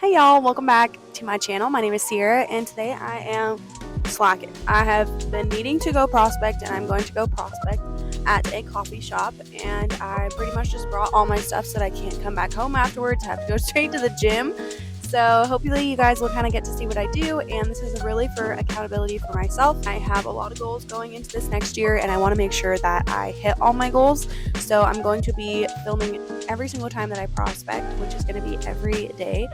Hey y'all, welcome back to my channel. My name is Sierra and today I am slacking. I have been needing to go prospect and I'm going to go prospect at a coffee shop, and I pretty much just brought all my stuff so that I can't come back home afterwards. I have to go straight to the gym. So hopefully you guys will kind of get to see what I do, and this is really for accountability for myself. I have a lot of goals going into this next year and I want to make sure that I hit all my goals. So I'm going to be filming every single time that I prospect, which is going to be every day,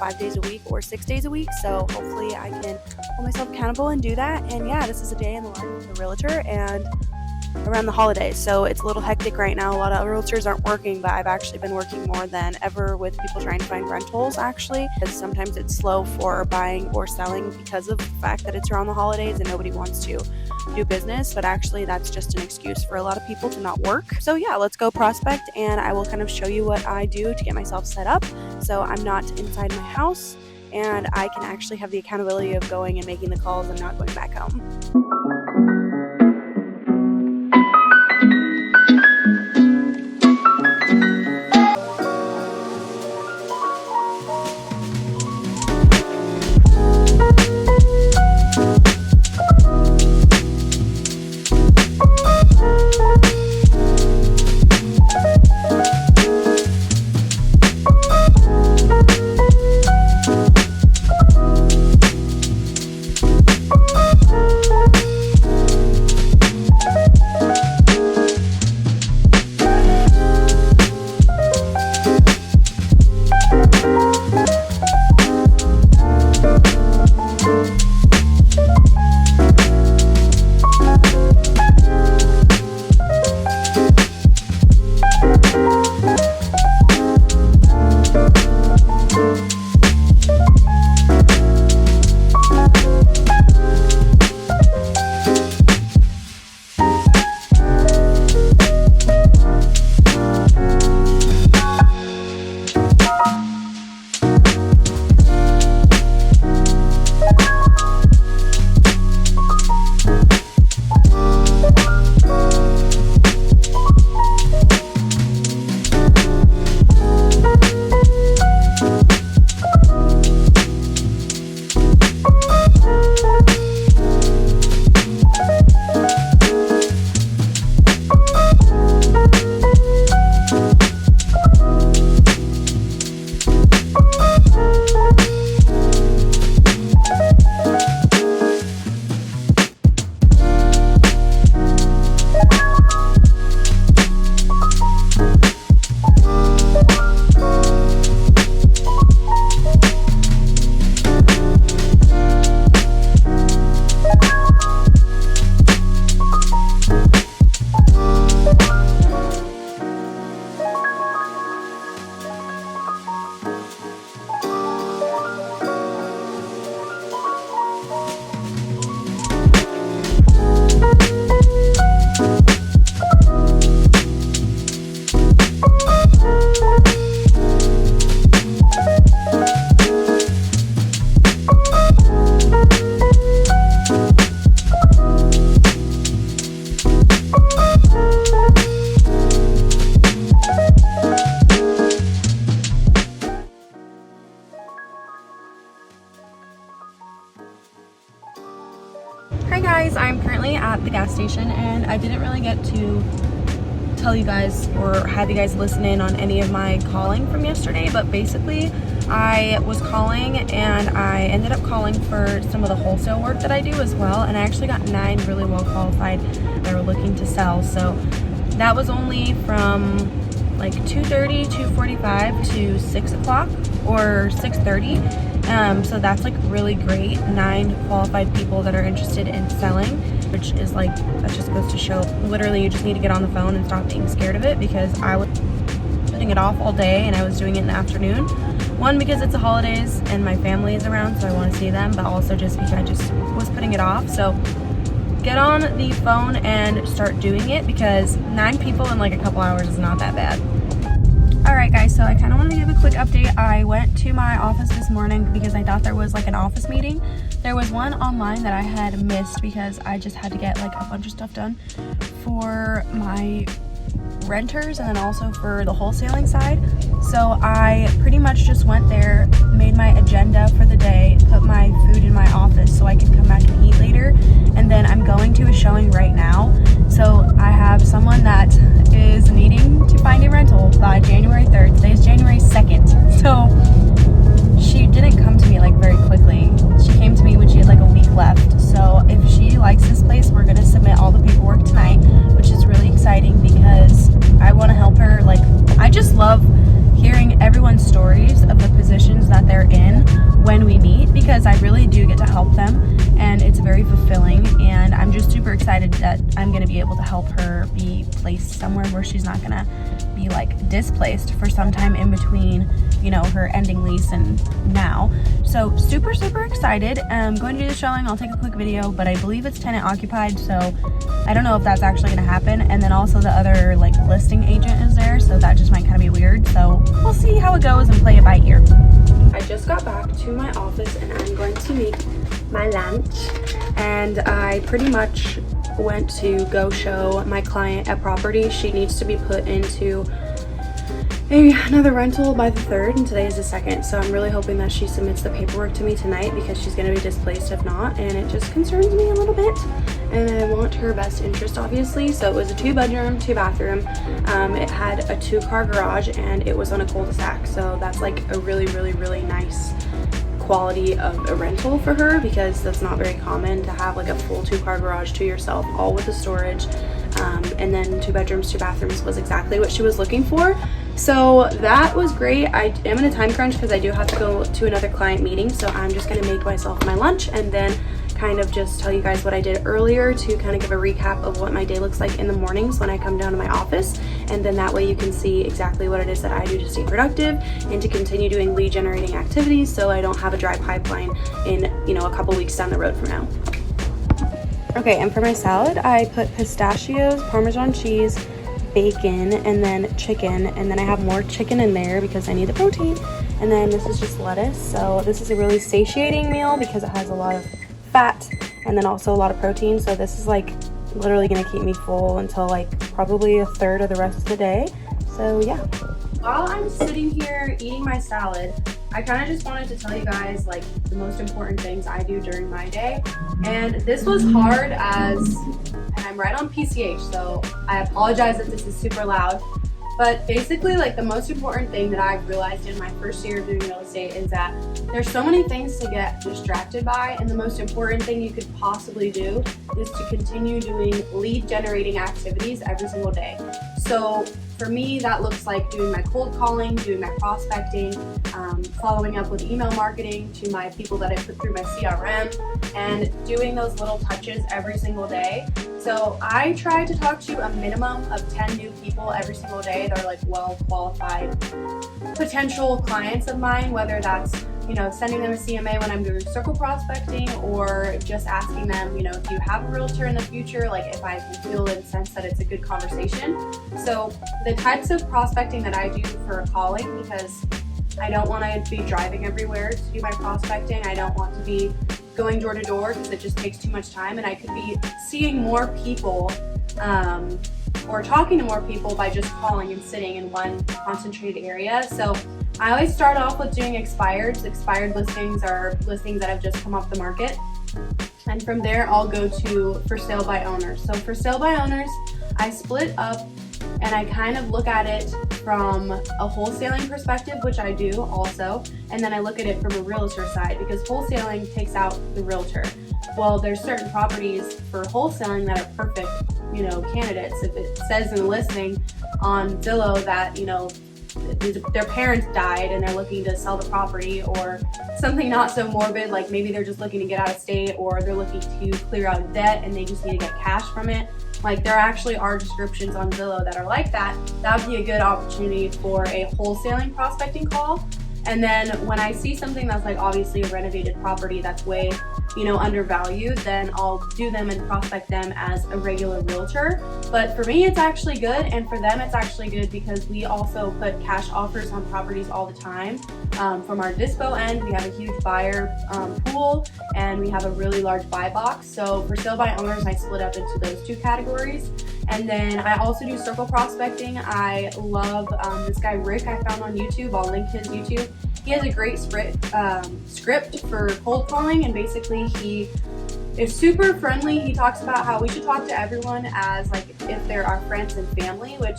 5 days a week or 6 days a week. So hopefully I can hold myself accountable and do that. And yeah, this is a day in the life of a realtor and around the holidays, so it's a little hectic right now. A lot of realtors aren't working, but I've actually been working more than ever with people trying to find rentals, actually, because sometimes it's slow for buying or selling because of the fact that it's around the holidays and nobody wants to do business. But actually that's just an excuse for a lot of people to not work. So yeah, let's go prospect and I will kind of show you what I do to get myself set up so I'm not inside my house and I can actually have the accountability of going and making the calls and not going back home. Hi guys, I'm currently at the gas station and I didn't really get to tell you guys or have you guys listen in on any of my calling from yesterday, but basically I was calling and I ended up calling for some of the wholesale work that I do as well, and I actually got 9 really well qualified that were looking to sell. So that was only from like 2:30, 2:45 to 6 o'clock or 6:30. So that's like really great. 9 qualified people that are interested in selling, which is like, that just goes to show literally you just need to get on the phone and stop being scared of it, because I was putting it off all day and I was doing it in the afternoon. One, because it's the holidays and my family is around, so I want to see them, but also just because I just was putting it off. So get on the phone and start doing it, because 9 people in like a couple hours is not that bad. Alright guys, so I kind of want to give a quick update. I went to my office this morning because I thought there was like an office meeting. There was one online that I had missed because I just had to get like a bunch of stuff done for my renters and then also for the wholesaling side. So I pretty much just went there, made my showing right now. So I have someone that is needing to find a rental by January 3rd. Today is January 2nd. So she didn't come to me like very quickly. She came to me when she had like a week left. So if she likes this place, we're gonna submit all the paperwork tonight, which is really exciting because I want to help her. Like, I just love hearing everyone's stories of the positions that they're in when we meet, because I really do get to help them, and it's very fulfilling. And I'm just super excited that I'm going to be able to help her be placed somewhere where she's not going to be like displaced for some time in between, you know, her ending lease and now. So super excited. I'm going to do the showing. I'll take a quick video, but I believe it's tenant occupied, so I don't know if that's actually going to happen. And then also the other like listing agent is there, so that just might kind of be weird. So we'll see how it goes and play it by ear. I just got back to my office and I'm going to make my lunch, and I pretty much went to go show my client a property. She needs to be put into another rental by the 3rd, and today is the 2nd, so I'm really hoping that she submits the paperwork to me tonight, because she's going to be displaced if not, and it just concerns me a little bit, and I want her best interest, obviously. So it was a 2-bedroom, 2-bathroom. It had a 2-car garage, and it was on a cul-de-sac, so that's like a really nice quality of a rental for her, because that's not very common to have like a full 2-car garage to yourself, all with the storage. And then 2 bedrooms, 2 bathrooms was exactly what she was looking for. So that was great. I am in a time crunch because I do have to go to another client meeting, so I'm just gonna make myself my lunch and then kind of just tell you guys what I did earlier to kind of give a recap of what my day looks like in the mornings when I come down to my office. And then that way you can see exactly what it is that I do to stay productive and to continue doing lead generating activities, so I don't have a dry pipeline in, you know, a couple weeks down the road from now. Okay, and for my salad, I put pistachios, Parmesan cheese, bacon, and then chicken, and then I have more chicken in there because I need the protein. And then this is just lettuce. So this is a really satiating meal because it has a lot of fat and then also a lot of protein. So this is like literally gonna keep me full until like probably a third of the rest of the day. So yeah. While I'm sitting here eating my salad, I kind of just wanted to tell you guys like the most important things I do during my day. And this was hard and I'm right on PCH, so I apologize if this is super loud. But basically, like, the most important thing that I've realized in my first year of doing real estate is that there's so many things to get distracted by, and the most important thing you could possibly do is to continue doing lead generating activities every single day. So for me, that looks like doing my cold calling, doing my prospecting, following up with email marketing to my people that I put through my CRM, and doing those little touches every single day. So I try to talk to a minimum of 10 new people every single day that are like well qualified potential clients of mine, whether that's, you know, sending them a CMA when I'm doing circle prospecting, or just asking them, you know, do you have a realtor in the future? Like, if I can feel and sense that it's a good conversation. So the types of prospecting that I do for calling, because I don't want to be driving everywhere to do my prospecting. I don't want to be going door to door because it just takes too much time, and I could be seeing more people or talking to more people by just calling and sitting in one concentrated area. So I always start off with doing expireds. Expired listings are listings that have just come off the market. And from there, I'll go to for sale by owners. So for sale by owners, I split up and I kind of look at it from a wholesaling perspective, which I do also, and then I look at it from a realtor side, because wholesaling takes out the realtor. Well, there's certain properties for wholesaling that are perfect, you know, candidates. If it says in the listing on Zillow that, you know, their parents died and they're looking to sell the property, or something not so morbid, like maybe they're just looking to get out of state, or they're looking to clear out debt and they just need to get cash from it. Like, there actually are descriptions on Zillow that are like that. That would be a good opportunity for a wholesaling prospecting call. And then when I see something that's like obviously a renovated property that's way, you know, undervalued, then I'll do them and prospect them as a regular realtor. But for me, it's actually good, and for them, it's actually good because we also put cash offers on properties all the time. From our dispo end, we have a huge buyer pool, and we have a really large buy box. So for sale by owners, I split up into those two categories. And then I also do circle prospecting. I love this guy Rick I found on YouTube. I'll link his YouTube. He has a great script for cold calling, and basically he is super friendly. He talks about how we should talk to everyone as like if they're our friends and family, which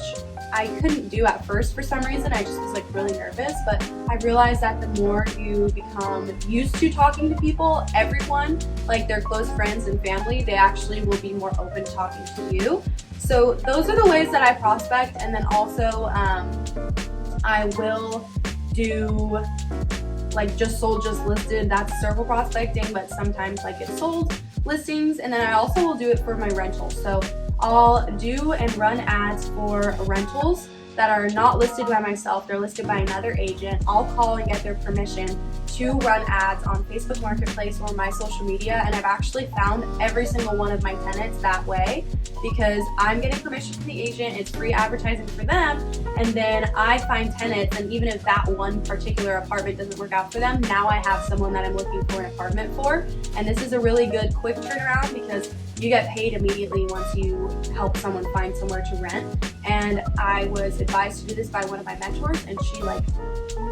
I couldn't do at first for some reason. I just was like really nervous, but I realized that the more you become used to talking to people, everyone, like their close friends and family, they actually will be more open to talking to you. So those are the ways that I prospect. And then also I will do like just sold, just listed. That's circle prospecting, but sometimes like it's sold listings. And then I also will do it for my rentals. So I'll do and run ads for rentals that are not listed by myself. They're listed by another agent. I'll call and get their permission to run ads on Facebook Marketplace or my social media. And I've actually found every single one of my tenants that way because I'm getting permission from the agent. It's free advertising for them. And then I find tenants, and even if that one particular apartment doesn't work out for them, now I have someone that I'm looking for an apartment for. And this is a really good quick turnaround because you get paid immediately once you help someone find somewhere to rent. And I was advised to do this by one of my mentors, and she like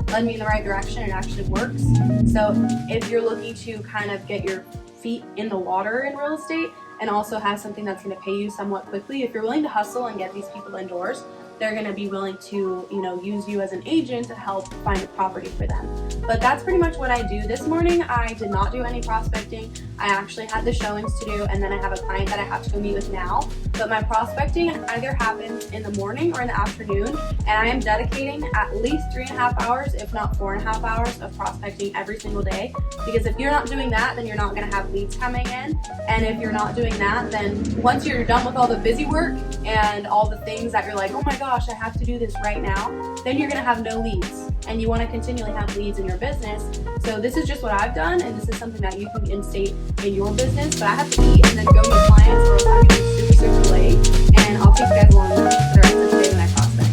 led me in the right direction. It actually works. So if you're looking to kind of get your feet in the water in real estate and also have something that's going to pay you somewhat quickly, if you're willing to hustle and get these people indoors, they're going to be willing to, use you as an agent to help find a property for them. But that's pretty much what I do. This morning, I did not do any prospecting. I actually had the showings to do, and then I have a client that I have to go meet with now. But my prospecting either happens in the morning or in the afternoon, and I am dedicating at least 3.5 hours, if not 4.5 hours of prospecting every single day. Because if you're not doing that, then you're not going to have leads coming in. And if you're not doing that, then once you're done with all the busy work and all the things that you're like, oh my gosh, I have to do this right now, then you're going to have no leads. And you want to continually have leads in your business. So this is just what I've done, and this is something that you can instate in your business. But I have to eat and then go meet clients, or else I'm going to be super, super late. And I'll take you guys along with me for the rest of the day when I prospect.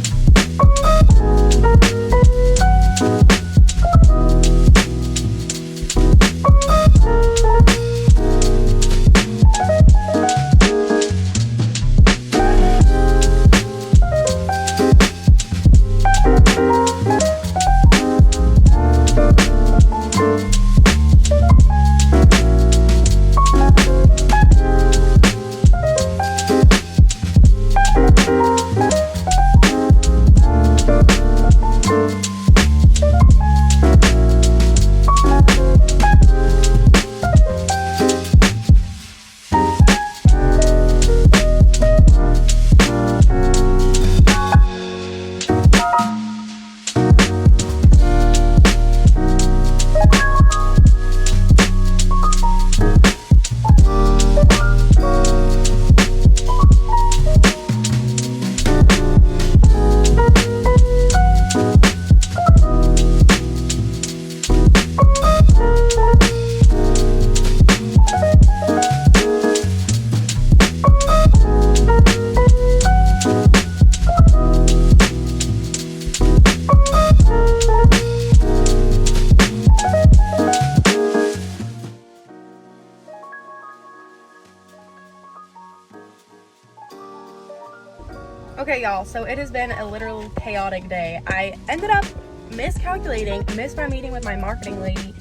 Okay, y'all, so it has been a literal chaotic day. I ended up miscalculating, missed my meeting with my marketing lady,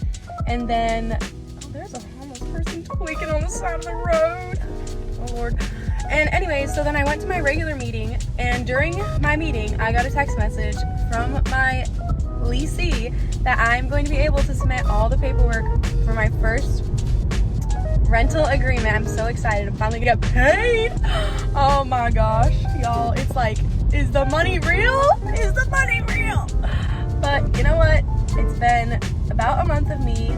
and then, oh, there's a homeless person tweaking on the side of the road. Oh, Lord. And anyway, so then I went to my regular meeting, and during my meeting, I got a text message from my leasee that I'm going to be able to submit all the paperwork for my first rental agreement. I'm so excited. I'm finally gonna get paid. Oh my gosh, y'all. It's like, is the money real? Is the money real? But you know what? It's been about a month of me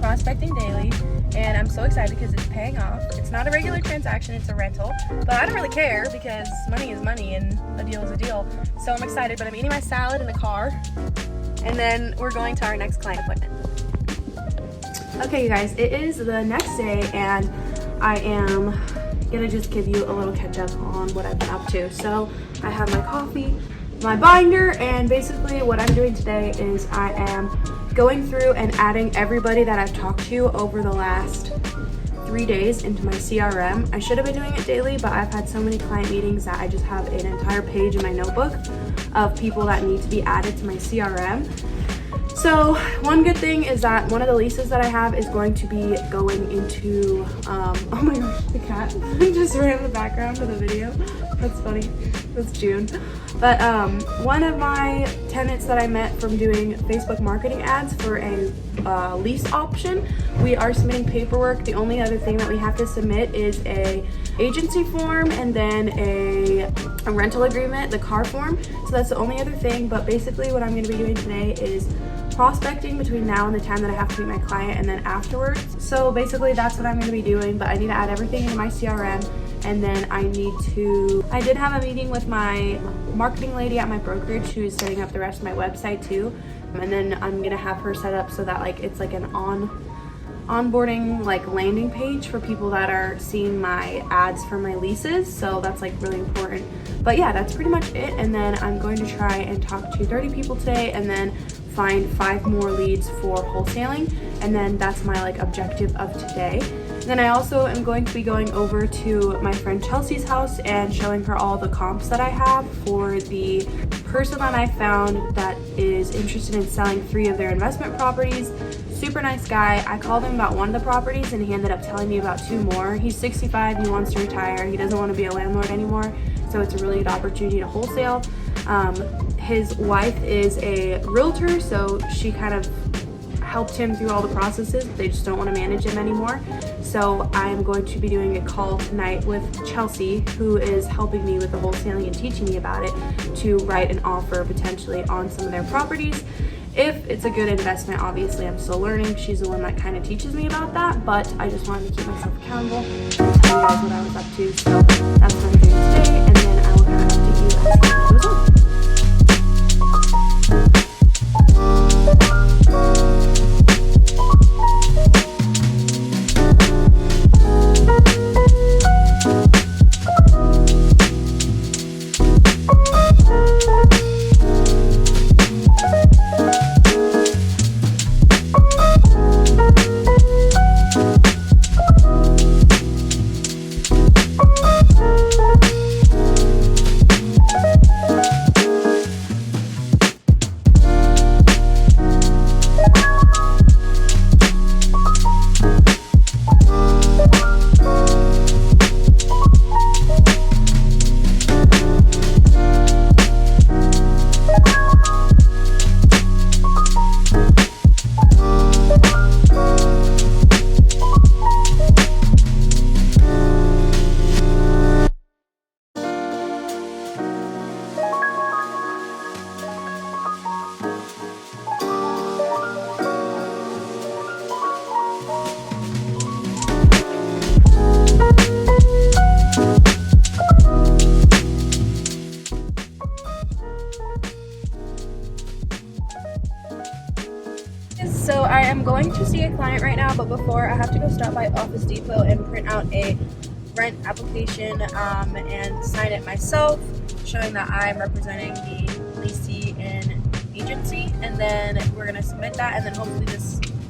prospecting daily, and I'm so excited because it's paying off. It's not a regular transaction, it's a rental, but I don't really care because money is money and a deal is a deal. So I'm excited, but I'm eating my salad in the car, and then we're going to our next client appointment. Okay, you guys, it is the next day, and I am gonna just give you a little catch up on what I've been up to. So I have my coffee, my binder, and basically what I'm doing today is I am going through and adding everybody that I've talked to over the last 3 days into my CRM. I should have been doing it daily, but I've had so many client meetings that I just have an entire page in my notebook of people that need to be added to my CRM. So one good thing is that one of the leases that I have is going to be going into, oh my gosh, the cat just ran in the background of the video. That's funny. That's June. But one of my tenants that I met from doing Facebook marketing ads for a lease option, we are submitting paperwork. The only other thing that we have to submit is a agency form and then a rental agreement, the car form. So that's the only other thing. But basically what I'm going to be doing today is prospecting between now and the time that I have to meet my client, and then afterwards. So basically that's what I'm going to be doing, but I need to add everything into my CRM, and then I did have a meeting with my marketing lady at my brokerage who is setting up the rest of my website too, and then I'm going to have her set up so that like it's like an onboarding like landing page for people that are seeing my ads for my leases. So that's like really important. But yeah, that's pretty much it. And then I'm going to try and talk to 30 people today, and then find 5 more leads for wholesaling, and then that's my like objective of today. And then I also am going to be going over to my friend Chelsea's house and showing her all the comps that I have for the person that I found that is interested in selling 3 of their investment properties. Super nice guy. I called him about one of the properties and he ended up telling me about 2 more. He's 65, he wants to retire, he doesn't want to be a landlord anymore, so it's a really good opportunity to wholesale. His wife is a realtor, so she kind of helped him through all the processes. They just don't want to manage him anymore. So I'm going to be doing a call tonight with Chelsea, who is helping me with the wholesaling and teaching me about it, to write an offer potentially on some of their properties. If it's a good investment, obviously I'm still learning. She's the one that kind of teaches me about that, but I just wanted to keep myself accountable and tell you guys what I was up to. So that's what I'm doing today, and then I will kind of update you as time goes on. So I am going to see a client right now, but before I have to go stop by Office Depot and print out a rent application and sign it myself, showing that I'm representing the leasee and agency, and then we're going to submit that, and then hopefully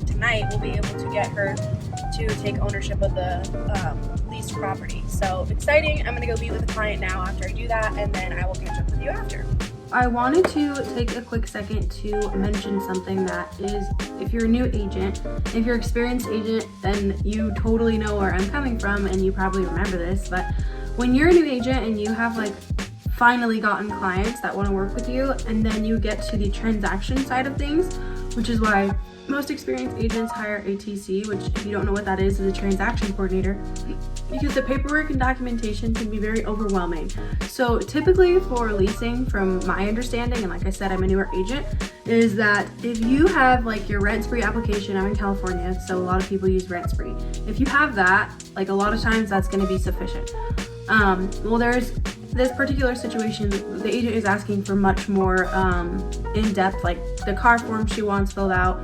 tonight we'll be able to get her to take ownership of the leased property. So exciting. I'm going to go meet with the client now after I do that, and then I will catch up with you after. I wanted to take a quick second to mention something that is, if you're a new agent, if you're an experienced agent, then you totally know where I'm coming from and you probably remember this, but when you're a new agent and you have like finally gotten clients that want to work with you, and then you get to the transaction side of things, which is why most experienced agents hire a TC, which if you don't know what that is a transaction coordinator, because the paperwork and documentation can be very overwhelming. So typically for leasing, from my understanding, and like I said, I'm a newer agent, is that if you have like your rent spree application, I'm in California, so a lot of people use rent spree. If you have that, like a lot of times that's going to be sufficient. Well, there's this particular situation, the agent is asking for much more in-depth, like the car form she wants filled out.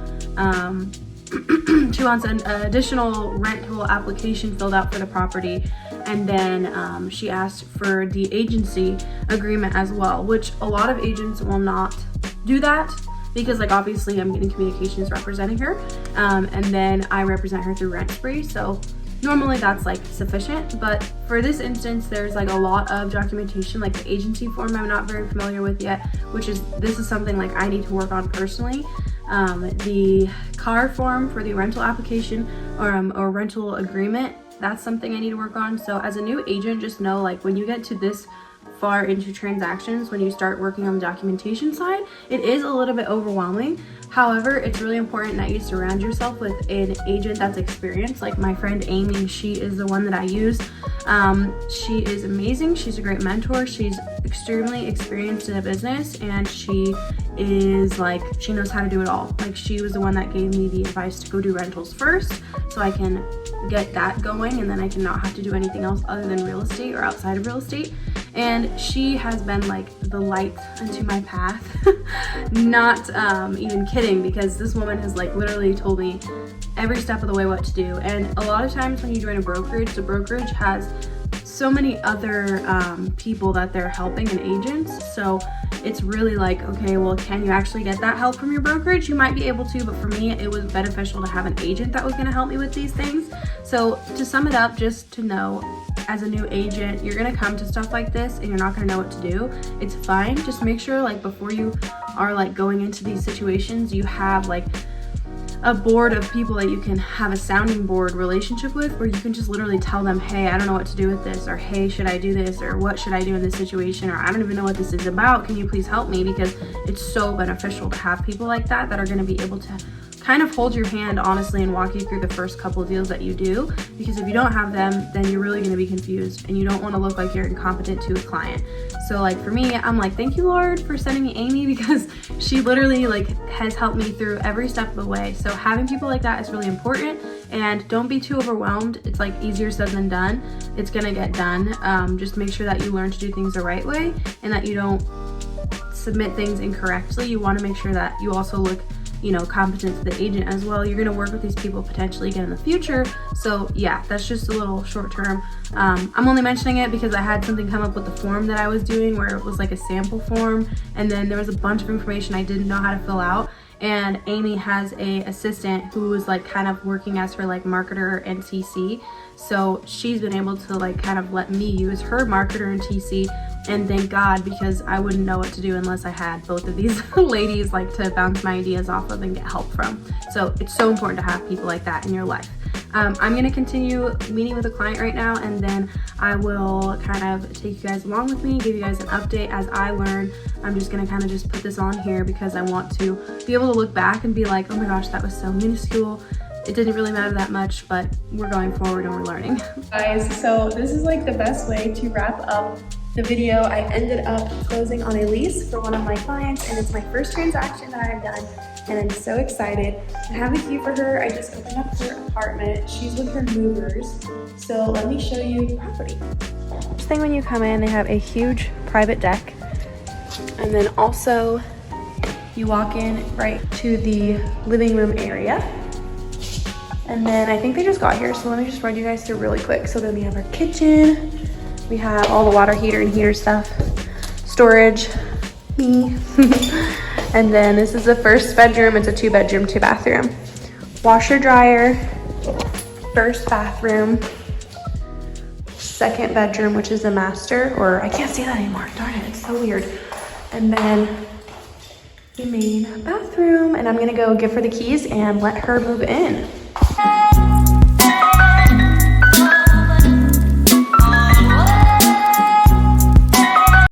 She wants an additional rental application filled out for the property, and then she asked for the agency agreement as well, which a lot of agents will not do that, because like obviously I'm getting communications representing her, and then I represent her through rent spree, so normally that's like sufficient. But for this instance, there's like a lot of documentation, like the agency form I'm not very familiar with yet, this is something like I need to work on personally. The car form for the rental application or rental agreement, that's something I need to work on. So as a new agent, just know, like, when you get to this far into transactions, when you start working on the documentation side, it is a little bit overwhelming. However, it's really important that you surround yourself with an agent that's experienced. Like my friend Amy, she is the one that I use. She is amazing. She's a great mentor. She's extremely experienced in a business, and she is like, she knows how to do it all. Like, she was the one that gave me the advice to go do rentals first, so I can get that going, and then I can not have to do anything else other than real estate or outside of real estate. And she has been like the light unto my path. Not even kidding, because this woman has like literally told me every step of the way what to do. And a lot of times when you join a brokerage, the brokerage has so many other people that they're helping and agents. So it's really like, okay, well, can you actually get that help from your brokerage? You might be able to, but for me, it was beneficial to have an agent that was gonna help me with these things. So to sum it up, just to know, as a new agent, you're gonna come to stuff like this and you're not gonna know what to do. It's fine. Just make sure, like, before you are like going into these situations, you have like a board of people that you can have a sounding board relationship with, where you can just literally tell them, hey, I don't know what to do with this, or hey, should I do this, or what should I do in this situation, or I don't even know what this is about, can you please help me? Because it's so beneficial to have people like that that are going to be able to kind of hold your hand honestly and walk you through the first couple deals that you do. Because if you don't have them, then you're really going to be confused, and you don't want to look like you're incompetent to a client. So like for me, I'm like, thank you, Lord, for sending me Amy, because she literally like has helped me through every step of the way. So having people like that is really important, and don't be too overwhelmed. It's like easier said than done. It's gonna get done. Just make sure that you learn to do things the right way and that you don't submit things incorrectly. You want to make sure that you also look, you know, competent to the agent as well. You're going to work with these people potentially again in the future. So yeah, that's just a little short term. I'm only mentioning it because I had something come up with the form that I was doing, where it was like a sample form, and then there was a bunch of information I didn't know how to fill out. And Amy has a assistant who is like kind of working as her like marketer and TC. So she's been able to like kind of let me use her marketer and TC, and thank God, because I wouldn't know what to do unless I had both of these ladies like to bounce my ideas off of and get help from. So it's so important to have people like that in your life. I'm going to continue meeting with a client right now, and then I will kind of take you guys along with me, give you guys an update as I learn. I'm just going to kind of just put this on here because I want to be able to look back and be like, oh my gosh, that was so minuscule. It didn't really matter that much, but we're going forward and we're learning. Guys, so this is like the best way to wrap up the video. I ended up closing on a lease for one of my clients, and it's my first transaction that I've done, and I'm so excited. I have a key for her. I just opened up her apartment. She's with her movers, so let me show you the property. First thing when you come in, they have a huge private deck, and then also you walk in right to the living room area. And then I think they just got here, so let me just run you guys through really quick. So then we have our kitchen. We have all the water heater and heater stuff, storage, me. And then this is the first bedroom. It's a 2-bedroom, 2-bathroom. Washer, dryer, first bathroom, second bedroom, which is the master, or I can't see that anymore, darn it, it's so weird. And then the main bathroom, and I'm gonna go give her the keys and let her move in.